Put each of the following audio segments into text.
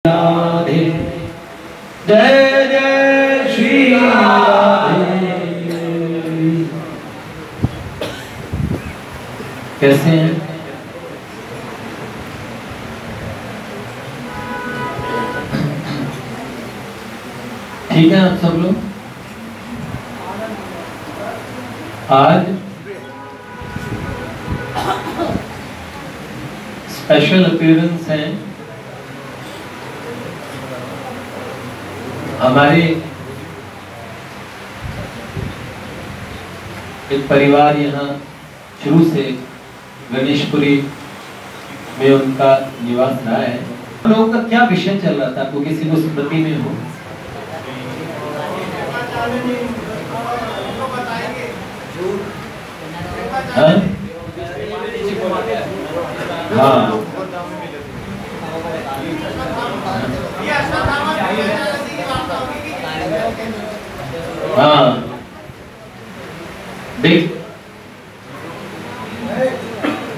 राधे जय जय श्री राधे। कैसे हैं? ठीक है आप सब लोग? आज स्पेशल अपीयरेंस है हमारे एक परिवार यहाँ शुरू से गणेशपुरी में उनका निवास रहा है। हम लोगों का क्या विषय चल रहा था, आपको किसी को स्मृति में हो? हाँ हाँ हाँ देख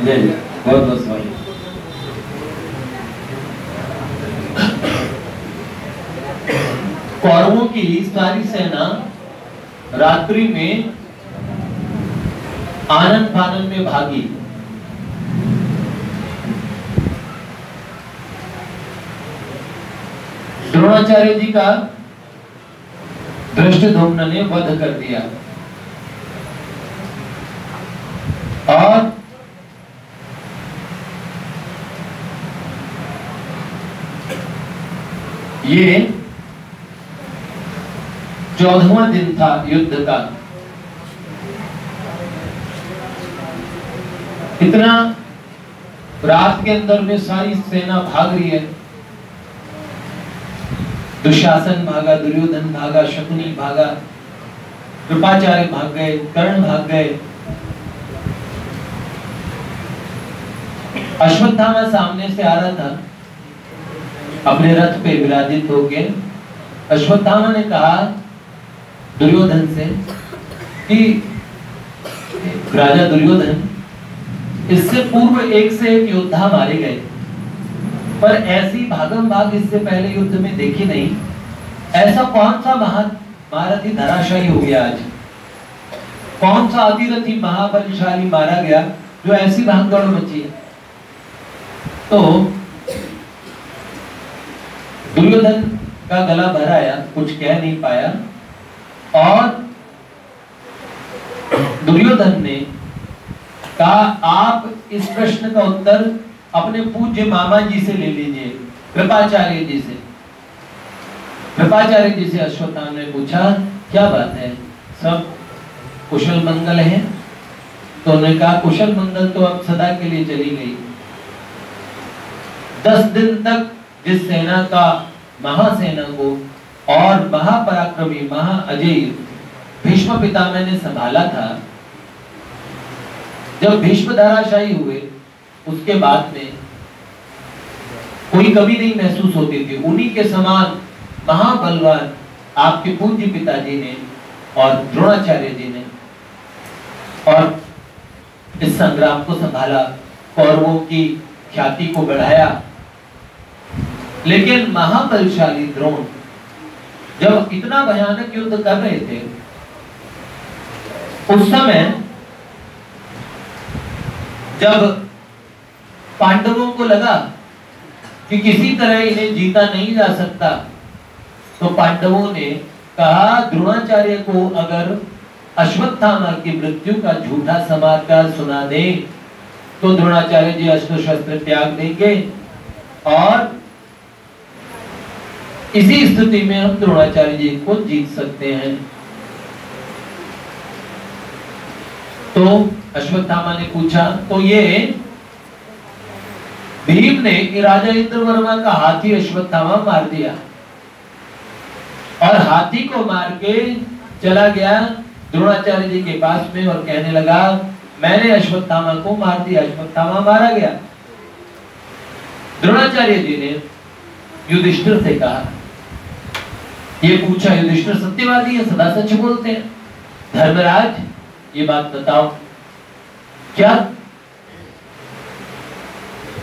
ले बहुत बहुत सवाल। कौरवों की सारी सेना रात्रि में आनंद फानन में भागी। द्रोणाचार्य जी का धृष्टद्युम्न ने वध कर दिया और ये 14वां दिन था युद्ध का। इतना रात के अंदर में सारी सेना भाग रही है। दुशासन भागा, दुर्योधन भागा, शकुनी भागा, कृपाचार्य भाग गए, कर्ण भाग गए। अश्वत्थामा सामने से आ रहा था अपने रथ पे विराजित होके। अश्वत्थामा ने कहा दुर्योधन से कि राजा दुर्योधन, इससे पूर्व एक से एक योद्धा मारे गए, पर ऐसी भागम भाग इससे पहले युद्ध में देखी नहीं। ऐसा कौन सा महारथी धराशायी हो गया आज? कौन सा अतिरथी महाबलशाली मारा गया जो ऐसी भागदौड़ मची? तो दुर्योधन का गला भर आया, कुछ कह नहीं पाया और दुर्योधन ने कहा आप इस प्रश्न का उत्तर अपने पूज्य मामा जी से ले लीजिए, कृपाचार्य जी से। कृपाचार्य जी से अश्वत्थामा ने पूछा क्या बात है, सब कुशल मंगल है? तो उन्होंने कहा कुशल मंगल तो अब सदा के लिए चली गई। 10 दिन तक जिस सेना का महासेना को और महापराक्रमी महाअजेय भीष्म पितामह ने संभाला था, जब भीष्म धराशायी हुए उसके बाद में कोई कभी नहीं महसूस होती थी उन्हीं के समान महाबलवान आपके पूज्य पिताजी ने और द्रोणाचार्य जी ने और इस संग्राम को संभाला, कौरवों की ख्याति को बढ़ाया। लेकिन महाबलशाली द्रोण जब इतना भयानक युद्ध कर रहे थे, उस समय जब पांडवों को लगा कि किसी तरह इन्हें जीता नहीं जा सकता, तो पांडवों ने कहा द्रोणाचार्य को अगर अश्वत्थामा की मृत्यु का झूठा समाचार सुना दे तो द्रोणाचार्य जी अस्त्र शस्त्र त्याग देंगे और इसी स्थिति में हम द्रोणाचार्य जी को जीत सकते हैं। तो अश्वत्थामा ने पूछा, तो ये भीम ने राजा इंद्रवर्मा का हाथी अश्वत्थामा मार दिया और हाथी को मार के चला गया द्रोणाचार्य जी के पास में और कहने लगा मैंने अश्वत्थामा को मार दिया, अश्वत्थामा मारा गया। द्रोणाचार्य जी ने युधिष्ठिर से कहा, ये पूछा, युधिष्ठिर सत्यवादी है, सदा सच बोलते हैं, धर्मराज ये बात बताओ क्या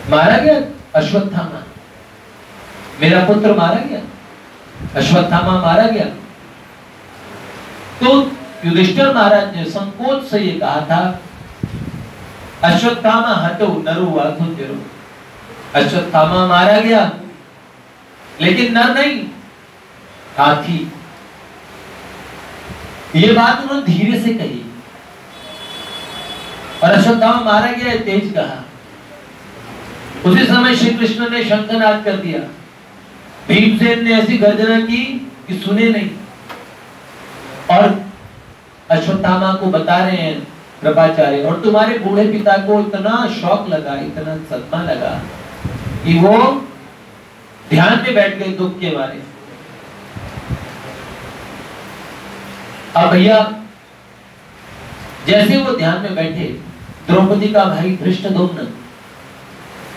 मारा गया अश्वत्थामा? मेरा पुत्र मारा गया, अश्वत्थामा मारा गया। तो युधिष्ठिर महाराज ने संकोच से ये कहा था, अश्वत्थामा हतो नरो वासुदेव, अश्वत्थामा मारा गया लेकिन नर नहीं, हाथी। ये बात उन्होंने धीरे से कही और अश्वत्थामा मारा गया तेज कहा। उसी समय श्री कृष्ण ने शंखनाद कर दिया। भीमसेन ने ऐसी गर्जना की कि सुने नहीं, और अश्वत्थामा को बता रहे हैं कृपाचार्य, और तुम्हारे बूढ़े पिता को इतना शौक लगा, इतना सदमा लगा कि वो ध्यान में बैठ गए दुख के मारे। अब भैया जैसे वो ध्यान में बैठे, द्रौपदी का भाई धृष्टद्युम्न,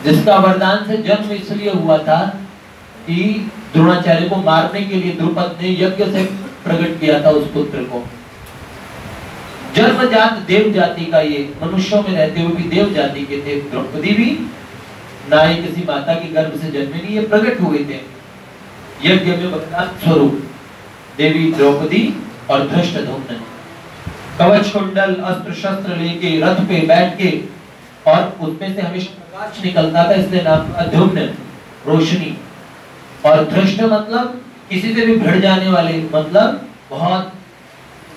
जिसका वरदान से जन्म इसलिए हुआ था कि द्रोणाचार्य को मारने के लिए द्रुपद ने यज्ञ से प्रकट किया था उस पुत्र को। जन्मजात देव जाति का, ये मनुष्यों में रहते हुए भी देव जाति के थे। द्रौपदी भी ना ही किसी माता के गर्भ से जन्मे नहीं, ये प्रकट हुए थे यज्ञ में वरदान स्वरूप। देवी द्रौपदी और धृष्टद्युम्न कवच कुंडल अस्त्र शस्त्र लेके रथ पे बैठ के, और उसमें से हमेशा प्रकाश निकलता था, इसलिए नाम द्युम्न, रोशनी। और धृष्ट मतलब किसी से भी भिड़ जाने वाले, मतलब बहुत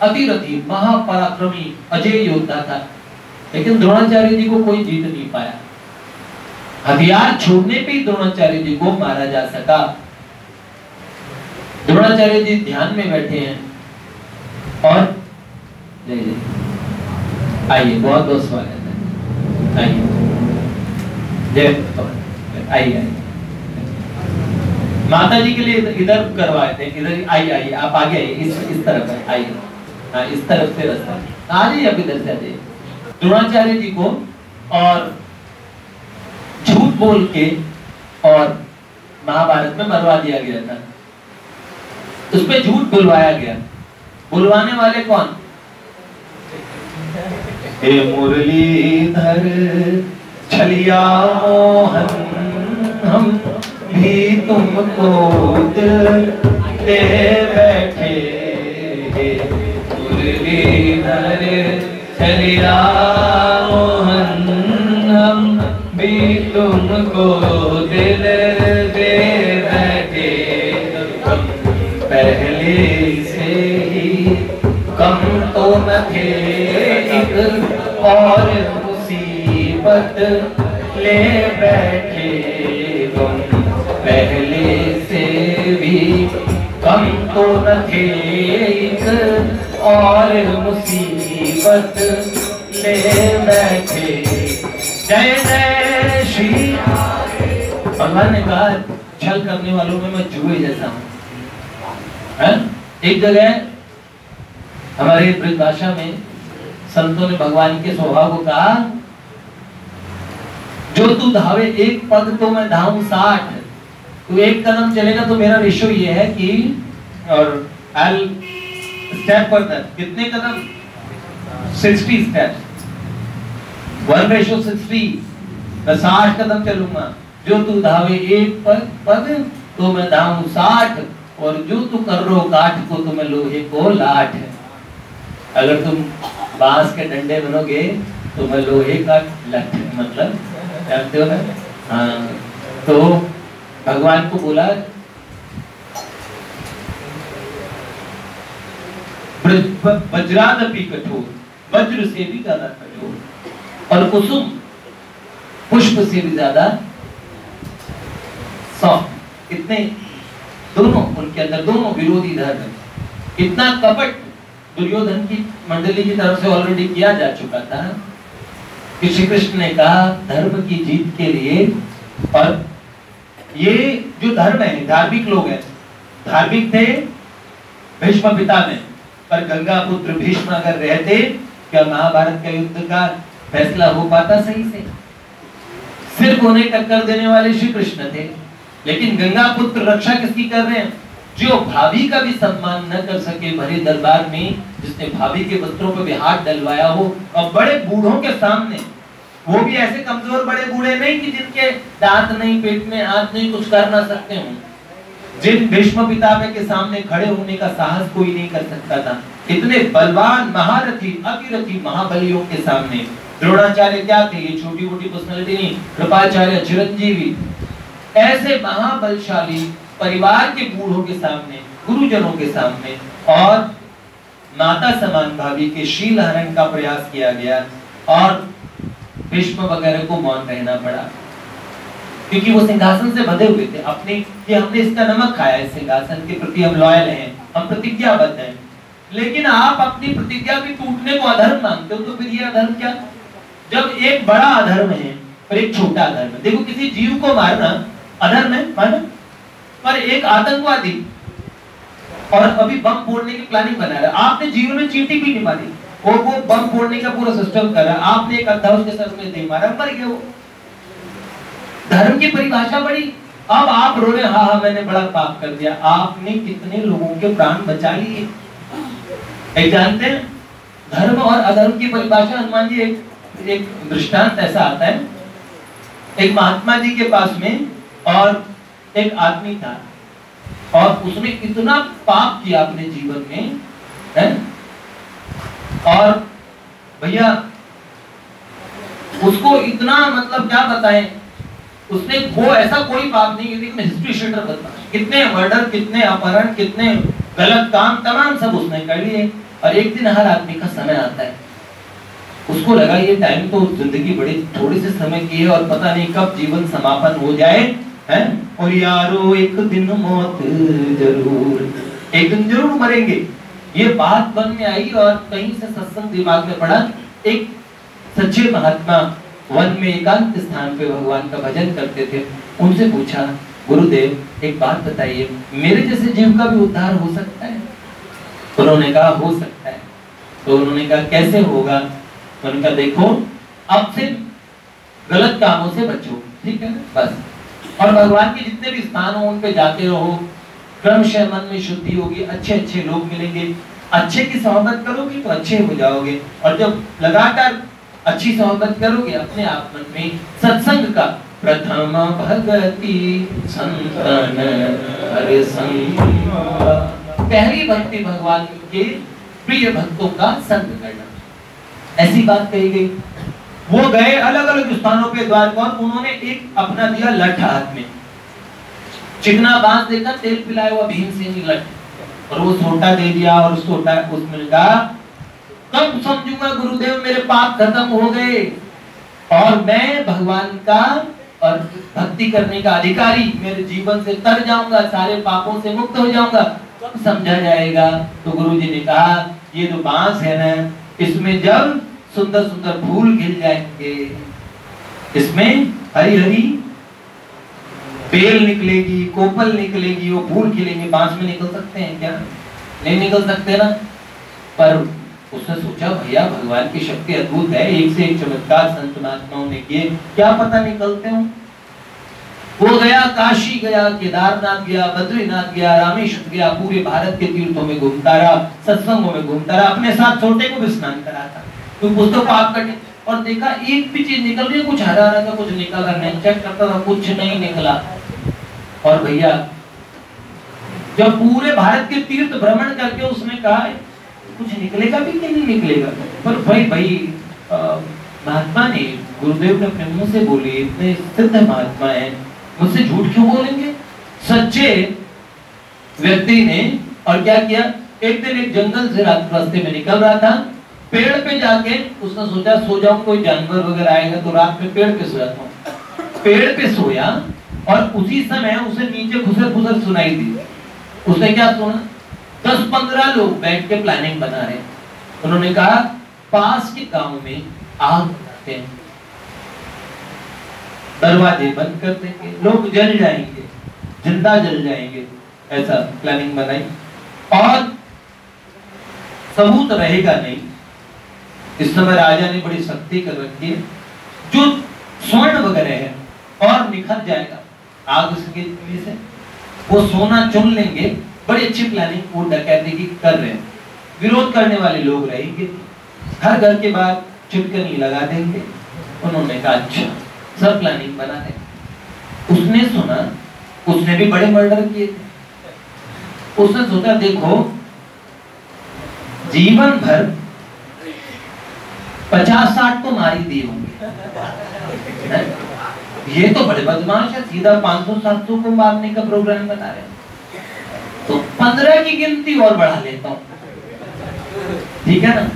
अतिरथी महापराक्रमी अजय योद्धा था। लेकिन द्रोणाचार्य जी को कोई जीत नहीं पाया। हथियार छोड़ने पे ही द्रोणाचार्य जी को मारा जा सका। द्रोणाचार्य जी ध्यान में बैठे हैं और आइए, बहुत बहुत स्वागत है, आइए आइए। माता जी के लिए इधर करवाए थे, इधर आइए, आप आगे आइए, इस तरफ है, आइए, हाँ इस तरफ से रास्ता आ जाइए, आप इधर से आ जाइए। द्रोणाचार्य जी को और झूठ बोल के और महाभारत में मरवा दिया गया था। उसमें झूठ बुलवाया गया। बुलवाने वाले कौन? हे मुरलीधर छलिया मोहन, हम भी तुमको दिल दे बैठे। मुरलीधर छलिया मोहन, हम भी तुमको दिल दे बैठे। पहले से ही कम तो न थे, एक और मुसीबत ले बैठे तुम। पहले से भी कम तो न थे, एक और मुसीबत ले बैठे। जय जय श्री। भगवान ने कहा छल करने वालों में मैं जुए जैसा हूं। एक जगह हमारे ब्रजभाषा में संतों ने भगवान के स्वभाव को कहा, जो तू धावे एक पग तो मैं धाऊं 60। तू एक कदम चलेगा तो मेरा रेशो ये है कि, और I'll step further, कितने कदम? 60 steps, 1:60। मैं 60 कदम चलूंगा। जो तू धावे एक पग तो मैं धाऊं 60, और जो तू कर रो काठ को तो मैं लोहे को लाठ। अगर तुम बांस के डंडे बनोगे तो मैं लोहे का लठ, मतलब जानते हो ना? हाँ, तो भगवान को बोला वज्रादपि कठोर, वज्र से भी ज्यादा कठोर, और कुसुम पुष्प से भी ज्यादा सॉफ्ट। इतने दोनों, उनके अंदर दोनों विरोधी धर्म। इतना कपट दुर्योधन की मंडली की तरफ से ऑलरेडी किया जा चुका था कि श्री कृष्ण ने कहा धर्म की जीत के लिए, और ये जो धर्म है, धार्मिक लोग हैं, धार्मिक थे भीष्म पिता में, पर गंगा पुत्र भीष्म अगर रहते, क्या महाभारत का युद्ध का फैसला हो पाता सही से? सिर्फ उन्हें टक्कर देने वाले श्री कृष्ण थे। लेकिन गंगा पुत्र रक्षा किसकी कर रहे हैं? जो भाभी का भी सम्मान न कर सके भरे दरबार में, जिसने भाभी के वस्त्रों पर भी हाथ डलवाया हो, और बड़े बूढ़ों के सामने, वो भी ऐसे कमजोर बड़े बूढ़े नहीं कि जिनके दांत नहीं, पेट में हाथ नहीं, कुछ कर ना सकते हो, जिन भीष्म पितामह के सामने खड़े होने का साहस कोई नहीं कर सकता था, इतने बलवान महारथी अतिरथी महाबलियों के सामने द्रोणाचार्य क्या थे, ये छोटी मोटी पर्सनालिटी नहीं, कृपाचार्य, चिरंजीवी, ऐसे महाबलशाली परिवार के बूढ़ों के सामने, गुरुजनों के सामने और माता समान भाभी के शील हरण का प्रयास किया गया और भीष्म वगैरह को मौन रहना पड़ा, क्योंकि वो सिंहासन से बंधे हुए थे अपने, कि हमने इसका नमक खाया है, सिंहासन के प्रति हम लॉयल हैं, हम प्रतिज्ञाबद्ध हैं। लेकिन आप अपनी प्रतिज्ञा की टूटने को अधर्म मानते हो, तो फिर ये अधर्म क्या? जब एक बड़ा अधर्म है और एक छोटा अधर्म है, देखो किसी जीव को मारना अधर्म है मानो, पर एक आतंकवादी और अभी बम फोड़ने की प्लानिंग बना रहा है, आपने जीवन में चींटी भी नहीं मारी, वो बम फोड़ने का पूरा सिस्टम कर रहा है, आपने एक अद्धा उसके सर में दे मारा, मर गया वो। धर्म की परिभाषा बड़ी, अब आप रो रहे, हाँ मैंने बड़ा पाप कर दिया, आपने कितने लोगों के प्राण बचा लिए। एक जानते हैं धर्म और अधर्म की परिभाषा, हनुमान जी एक दृष्टांत ऐसा आता है, एक महात्मा जी के पास में और एक आदमी था और उसने इतना पाप किया अपने जीवन में है, और भैया उसको इतना मतलब क्या बताएं, उसने वो ऐसा कोई पाप नहीं किया, हिस्ट्री शीटर बता, कितने मर्डर, कितने अपहरण, कितने गलत काम तमाम सब उसने कर लिए। और एक दिन हर आदमी का समय आता है, उसको लगा ये टाइम तो जिंदगी बड़ी थोड़ी से समय की है और पता नहीं कब जीवन समापन हो जाए है, और यारो एक दिन मौत जरूर, एक दिन जरूर मरेंगे। ये बात मन में आई और कहीं से सत्संग दिमाग में पड़ा। एक सच्चे महात्मा वन में एकांत स्थान पे भगवान का भजन करते थे, उनसे पूछा, गुरुदेव एक बात बताइए, मेरे जैसे जीव का भी उद्धार हो सकता है? उन्होंने कहा हो सकता है। तो उन्होंने कहा कैसे होगा? उन्होंने कहा देखो, अब से गलत कामों से बचो, ठीक है बस, और भगवान के जितने भी स्थान हो उन पे जाते रहो, क्रमशः मन में शुद्धि होगी, अच्छे अच्छे लोग मिलेंगे, अच्छे की सोहबत करोगे तो अच्छे हो जाओगे, और जब लगातार अच्छी सोहबत करोगे अपने आप मन में सत्संग का प्रथम भगति संतन हरि संग, पहली भक्ति भगवान के प्रिय भक्तों का संग करना, ऐसी बात कही गई। वो गए अलग अलग स्थानों पे द्वारका, और उन्होंने एक अपना दिया लठ हाथ में, चिकना बांस देखा, तेल पिलाया हुआ भीमसेनी लठ, और वो सोटा दे दिया, और सोटा उसमें कहा कब समझूंगा गुरुदेव मेरे पाप खत्म हो गए और मैं भगवान का और भक्ति करने का अधिकारी मेरे जीवन से तर जाऊंगा, सारे पापों से मुक्त हो जाऊंगा, कब समझा जाएगा? तो गुरुजी ने कहा ये जो बांस है ना, इसमें जब सुंदर सुंदर फूल खिल जाएंगे, इसमें हरी हरी बेल निकलेगी, कोपल निकलेगी, वो फूल खिलेंगे, बांस में निकल सकते हैं क्या? नहीं निकल सकते ना। पर उसने सोचा भैया भगवान की शक्ति अद्भुत है, एक से एक चमत्कार संत महात्माओं ने किए, क्या पता निकलते हो। वो गया, काशी गया, केदारनाथ गया, बद्रीनाथ गया, रामेश्वर गया, पूरे भारत के तीर्थों में घूमता रहा, सत्संगों में घूमता रहा, अपने साथ छोटे को भी स्नान कराता, तो कुछ तो पाप करने, और देखा एक भी चीज निकल रही है, कुछ हरा रहा था, कुछ निकल रहा नहीं, चेक करता था, कुछ नहीं निकला। और भैया जब पूरे भारत के तीर्थ भ्रमण करके उसने कहा कुछ निकलेगा भी कि नहीं निकलेगा, पर भाई महात्मा ने, गुरुदेव ने अपने मुंह से बोले, इतने सिद्ध महात्मा है, मुझसे झूठ क्यों बोलेंगे? सच्चे व्यक्ति ने और क्या किया, एक दिन एक जंगल से रास्ते में निकल रहा था, पेड़ पे जाके उसने सोचा सो जाऊं, कोई जानवर वगैरह आएगा तो रात में पेड़ पे सो जाता हूं। पेड़ पे सोया और उसी समय उसे नीचे खुसर खुसर सुनाई दी। उसने क्या सुना? 10-15 लोग बैठ के प्लानिंग बना रहे। उन्होंने कहा पास के गांव में आग बनाते हैं, दरवाजे बंद कर देंगे, लोग जल जाएंगे, जिंदा जल जाएंगे, ऐसा प्लानिंग बनाई, और सबूत रहेगा नहीं। इस समय राजा ने बड़ी सख्ती कर रखी है, जो स्वर्ण वगैरह है और निखर जाएगा आग से, वो सोना चुन लेंगे। बड़ी अच्छी प्लानिंग वो डकैती की कर रहे हैं, विरोध करने वाले लोग रहेंगे, हर घर के बाद चिटकनी लगा देंगे। उन्होंने कहा अच्छा, सब प्लानिंग बना है। उसने सुना, उसने भी बड़े मर्डर किए थे, उसने सोचा देखो जीवन भर 50-60 तो मार ही दिए होंगे, ये तो बड़े बदमाश है, सीधा 500-700 को मारने का प्रोग्राम बता रहे हैं, तो 15 की गिनती और बढ़ा लेता हूं, ठीक है ना,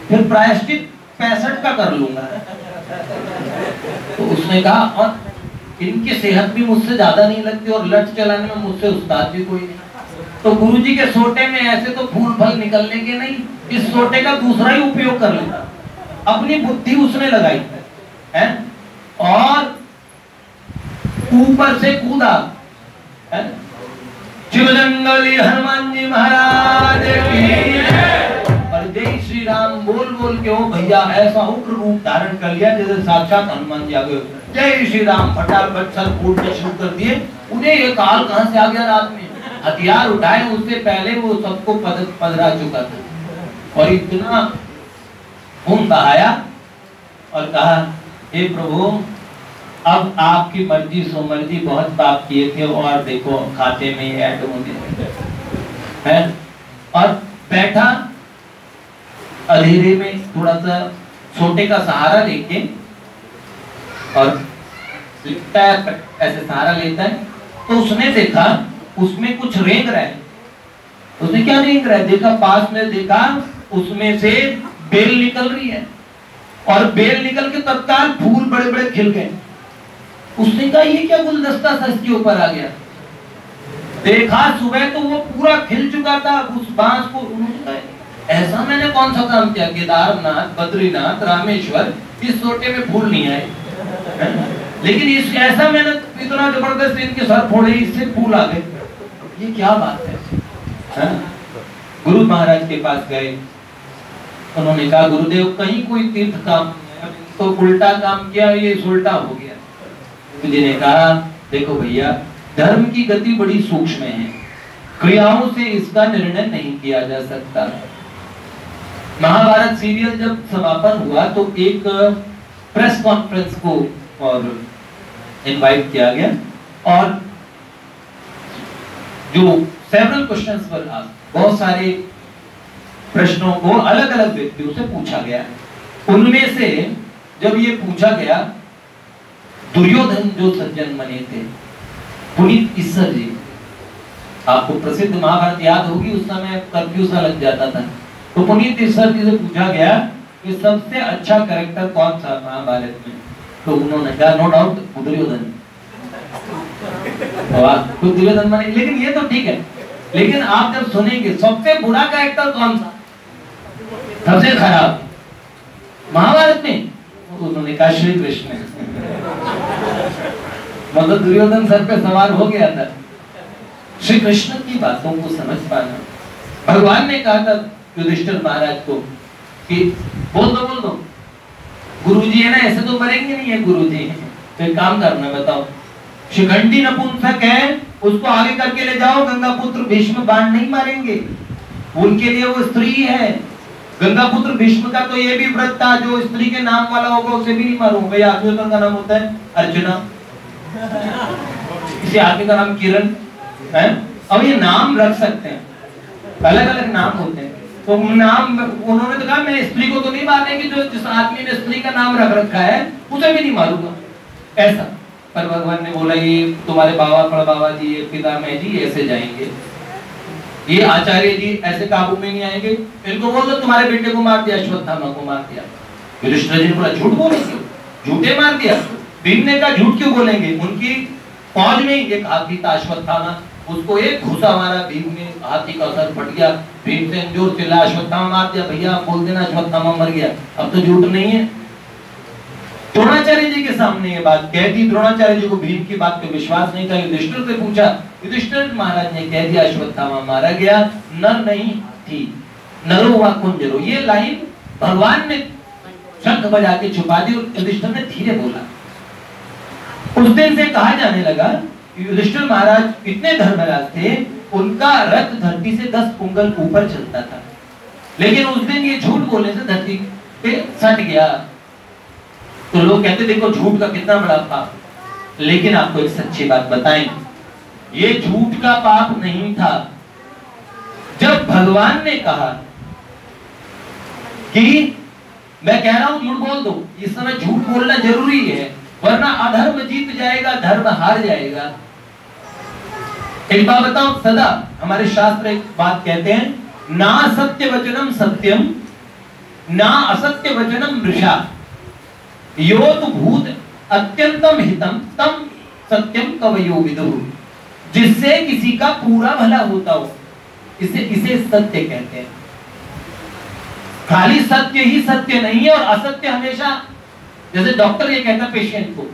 फिर प्रायश्चित 65 का कर लूंगा। तो उसने कहा और इनकी सेहत भी मुझसे ज्यादा नहीं लगती और लठ चलाने में मुझसे उस्ताद भी कोई नहीं, तो गुरुजी के सोटे में ऐसे तो फूल फल निकलने के नहीं, इस सोटे का दूसरा ही उपयोग कर लेता। अपनी बुद्धि उसने लगाई है और ऊपर से कूदा है। शिवजंगली हनुमान जी महाराज की और जय श्री राम बोल बोल के वो भैया ऐसा उग्र रूप धारण कर लिया जैसे साक्षात हनुमान जी आ गए। जय श्री राम फटाफट सर फूटने शुरू कर दिए। उन्हें ये काल कहां से आ गया रात में, हथियार उठाए, उससे पहले वो सबको पधरा चुका था और इतना खून बहाया और कहा हे प्रभु अब आपकी मर्जी सो मर्जी, बहुत पाप किए थे और देखो खाते में ऐड होने है। और बैठा अंधेरे में थोड़ा सा छोटे का सहारा लेके और लिखता है ऐसे सहारा लेता है, तो उसने देखा उसमें कुछ रेंग रहा है। उसने क्या रेंग रहा है देखा, पास में देखा उसमें से बेल निकल रही है और बेल निकल के तत्काल फूल बड़े बड़े खिल गए। उसने कहा ये क्या गुलदस्ता सा इसके ऊपर आ गया। देखा सुबह तो वो पूरा खिल चुका था उस बांस को। उन्होंने ऐसा मैंने कौन सा काम किया, केदारनाथ बद्रीनाथ रामेश्वर इस सोटे में फूल नहीं आए, लेकिन इस ऐसा मैंने इतना जबरदस्त इनके सर फोड़े इससे फूल आ गए, ये क्या बात है। गुरु महाराज के पास गए, उन्होंने कहा गुरुदेव कहीं कोई तीर्थ काम तो उल्टा काम किया, ये उल्टा हो गया। जी ने कहा देखो भैया धर्म की गति बड़ी सूक्ष्म है, क्रियाओं से इसका निर्णय नहीं किया जा सकता। महाभारत सीरियल जब समापन हुआ तो एक प्रेस कॉन्फ्रेंस को और इनवाइट किया गया और जो सेवरल क्वेश्चंस वर आस्क्ड, बहुत सारे प्रश्नों को अलग अलग व्यक्तियों से पूछा गया। उनमें से जब ये पूछा गया दुर्योधन जो सज्जन बने थे, पुनीत ईश्वर जी, आपको प्रसिद्ध महाभारत याद होगी, उस समय कर्फ्यू सा लग जाता था, तो पुनीत ईश्वर जी से पूछा गया कि सबसे अच्छा कैरेक्टर कौन सा महाभारत में, तो उन्होंने कहा नो डाउट दुर्योधन। तो दुर्योधन बने, लेकिन ये तो ठीक है, लेकिन आप जब सुनेंगे सबसे बुरा कैरेक्टर कौन सा, सबसे खराब महाभारत में, उन्होंने कहा श्री कृष्ण। मतलब दुर्योधन सर पे सवार हो गया था। श्री कृष्ण की बातों को समझ पाना, भगवान ने कहा था युधिष्ठिर महाराज को कि बोल दो गुरुजी है ना, ऐसे तो मरेंगे नहीं है गुरुजी, तो एक काम करना बताओ, शिखंडी नपुंसक है उसको आगे करके ले जाओ, गंगा पुत्र भीष्म बाण नहीं मारेंगे, उनके लिए वो स्त्री है। गंगा पुत्र भीष्म का तो ये भी व्रत था, जो स्त्री के नाम वाला होगा उसे भी नहीं मारूंगा। ये आदमी का नाम होता है अर्जुना, किसी आदमी का नाम किरण है। अब ये नाम रख सकते हैं, अलग अलग नाम होते हैं, तो नाम उन्होंने तो कहा मैं स्त्री को तो नहीं मारेंगे, जो जिस आदमी ने स्त्री का नाम रख रखा है उसे भी नहीं मारूंगा ऐसा। पर भगवान ने बोला ये तुम्हारे बाबा पड़बाबा जी, ये पितामह जी ऐसे जाएंगे, ये आचार्य जी ऐसे काबू में नहीं आएंगे, इनको बोल दो तुम्हारे बेटे को मार दिया, अश्वत्थामा को मार दिया। युधिष्ठिर जी ने बोला झूठ बोलेंगे, झूठे मार दिया। भीम ने कहा झूठ क्यों बोलेंगे, उनकी फौज में एक हाथी था अश्वत्थामा, उसको एक घुसा मारा भीम ने, हाथी का सर फट गया, भीम से जोर चिल्ला अश्वत्थामा मार दिया। भैया बोल देना अश्वत्थामा मर गया, अब तो झूठ नहीं है। द्रोणाचार्य जी के सामने ये बात कह दी, द्रोणाचार्य जी को भीम की बात पे विश्वास नहीं था। युधिष्ठिर से पूछा, युधिष्ठिर महाराज ने कह दिया अश्वत्थामा मारा गया, नर नहीं थी, नरो वा कुंजरो। ये लाइन भगवान ने शंख बजा के छुपा दी और युधिष्ठिर ने धीरे बोला। उस दिन से कहा जाने लगा युधिष्ठिर महाराज इतने धर्मराज थे, उनका रथ धरती से 10 उंगल ऊपर चलता था, लेकिन उस दिन ये झूठ बोलने से धरती पे सट गया। तो लोग कहते देखो झूठ का कितना बड़ा पाप। लेकिन आपको एक सच्ची बात बताएं, ये झूठ का पाप नहीं था, जब भगवान ने कहा कि मैं कह रहा हूं झूठ बोल दो, इस समय झूठ बोलना जरूरी है, वरना अधर्म जीत जाएगा, धर्म हार जाएगा। एक बात बताओ, सदा हमारे शास्त्र एक बात कहते हैं, ना सत्य वचनम सत्यम ना असत्य वचनम मृषा, यो तो भूत अत्यंतम हितम तम सत्यम कवयो विदुः। जिससे किसी का पूरा भला होता हो, इसे सत्य कहते हैं। खाली सत्य ही सत्य नहीं है, और असत्य हमेशा, जैसे डॉक्टर ये कहता पेशेंट को,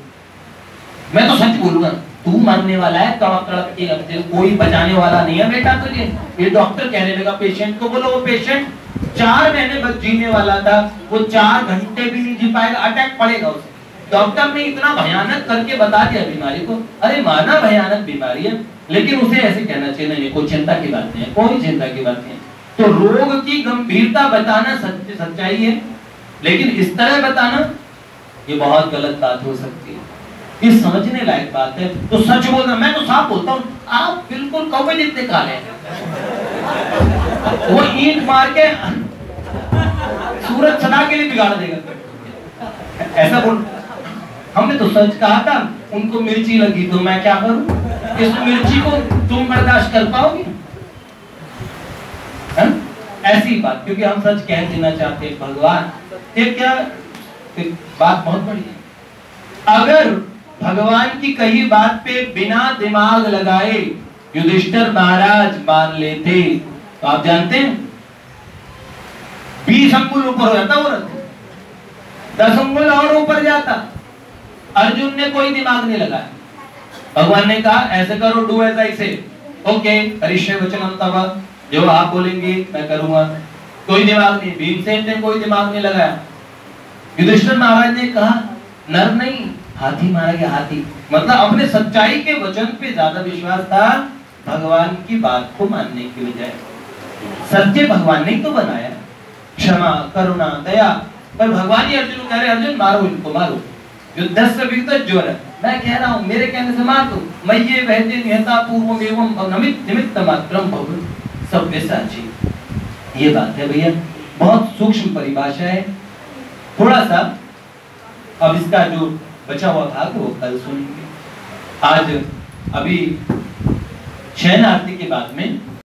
मैं तो सच बोलूंगा, तू मरने वाला है, कोई बचाने वाला नहीं है बेटा तुझे। ये डॉक्टर कहने लगा पेशेंट को, बोलो वो पेशेंट 4 महीने बस जीने वाला था, वो 4 घंटे भी नहीं जी पाएगा, अटैक पड़ेगा उसे। डॉक्टर ने इतना भयानक करके बता दिया बीमारी को, अरे माना भयानक बीमारी है, लेकिन उसे ऐसे कहना चाहिए, नहीं कोई चिंता की बात नहीं है, कोई चिंता की बात नहीं है। तो रोग की गंभीरता बताना सच्चाई है, लेकिन इस तरह बताना ये बहुत गलत बात हो सकती है, ये समझने लायक बात है। तो सच बोलना, मैं तो साफ बोलता हूँ, आप बिल्कुल कौवे जितने काले हैं, वो ईंट मार के सूरज सदा के लिए बिगाड़ देगा, ऐसा बोल। हमने तो सच कहा था, उनको मिर्ची लगी तो मैं क्या करूं, इस मिर्ची को तुम बर्दाश्त कर पाओगे? ऐसी बात, क्योंकि हम सच कह देना चाहते हैं। भगवान एक क्या एक बात बहुत बड़ी है, अगर भगवान की कही बात पे बिना दिमाग लगाए युधिष्ठिर महाराज मान लेते, तो आप जानते हैं 20 अंगुल ऊपर हो जाता वो रथ, 10 अंगुल और ऊपर जाता। अर्जुन ने कोई दिमाग नहीं लगाया, भगवान ने कहा ऐसे करो, डू एज आई से, ओके हरिष्य वचनम तव, जो आप बोलेंगे मैं करूंगा। कोई दिमाग नहीं, भीमसेन ने कोई दिमाग नहीं लगाया। युधिष्ठिर महाराज ने कहा नर नहीं हाथी मारा गया, हाथी, मतलब अपने सच्चाई के वचन पे ज्यादा विश्वास था भगवान की बात को मानने की बजाय। सत्य भगवान ने तो बनाया, क्षमा करुणा दया, पर भगवान ही अर्जुन को कह रहे अर्जुन मारो इनको, मारो, युद्धस्य विगतज्वर, मैं कह रहा हूं मेरे कहने से मार दो, मय्ये वहते निहता पूर्वम एवं निमित्त मात्रम भवति सव्यसाची। ये बात है भैया, बहुत सूक्ष्म परिभाषा है। थोड़ा सा अब इसका जो बचा हुआ भाग वो कल सुनेंगे। आज अभी शयन आरती के बाद में